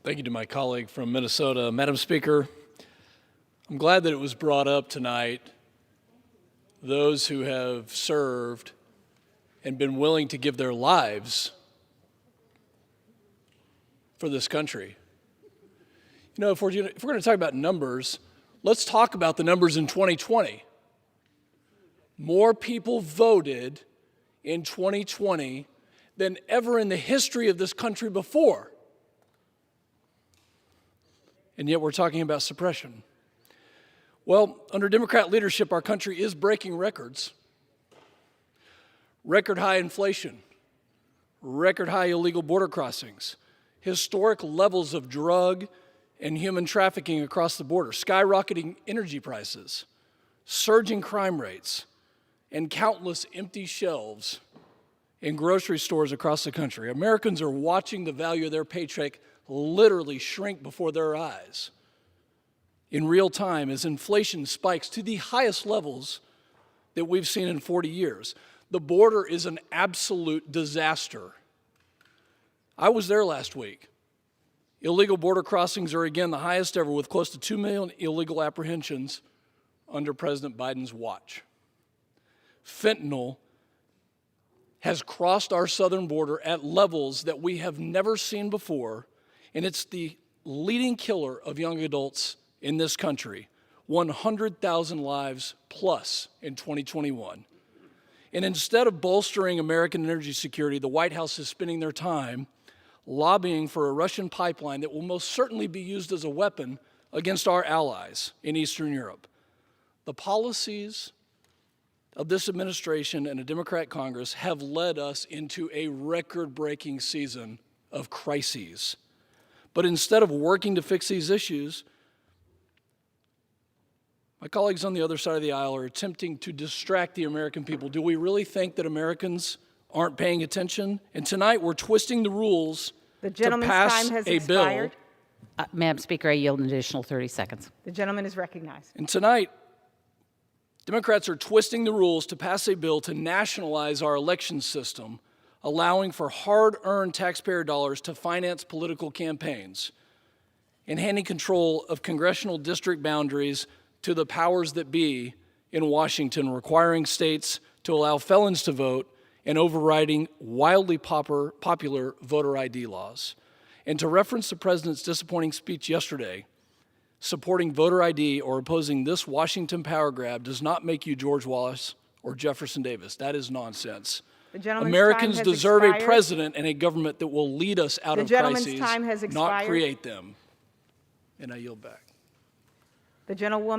Thank you to my colleague from Minnesota. Madam Speaker, I'm glad that it was brought up tonight, those who have served and been willing to give their lives for this country. You know, if we're going to talk about numbers, let's talk about the numbers in 2020. More people voted in 2020 than ever in the history of this country before. And yet we're talking about suppression. Well, under Democrat leadership, our country is breaking records. Record high inflation, record high illegal border crossings, historic levels of drug and human trafficking across the border, skyrocketing energy prices, surging crime rates, and countless empty shelves in grocery stores across the country. Americans are watching the value of their paycheck literally shrink before their eyes in real time as inflation spikes to the highest levels that we've seen in 40 years. The border is an absolute disaster. I was there last week. Illegal border crossings are again the highest ever, with close to 2 million illegal apprehensions under President Biden's watch. Fentanyl has crossed our southern border at levels that we have never seen before, and it's the leading killer of young adults in this country, 100,000 lives plus in 2021. And instead of bolstering American energy security, the White House is spending their time lobbying for a Russian pipeline that will most certainly be used as a weapon against our allies in Eastern Europe. The policies of this administration and a Democrat Congress have led us into a record-breaking season of crises. But instead of working to fix these issues, my colleagues on the other side of the aisle are attempting to distract the American people. Do we really think that Americans aren't paying attention? And tonight we're twisting the rules to pass a bill. Madam Speaker, I yield an additional 30 seconds. The gentleman is recognized. And tonight, Democrats are twisting the rules to pass a bill to nationalize our election system, allowing for hard-earned taxpayer dollars to finance political campaigns, and handing control of congressional district boundaries to the powers that be in Washington, requiring states to allow felons to vote and overriding wildly popular voter ID laws. And to reference the president's disappointing speech yesterday, supporting voter ID or opposing this Washington power grab does not make you George Wallace or Jefferson Davis. That is nonsense. Americans deserve a president and a government that will lead us out of crises, not create them. And I yield back. The gentlewoman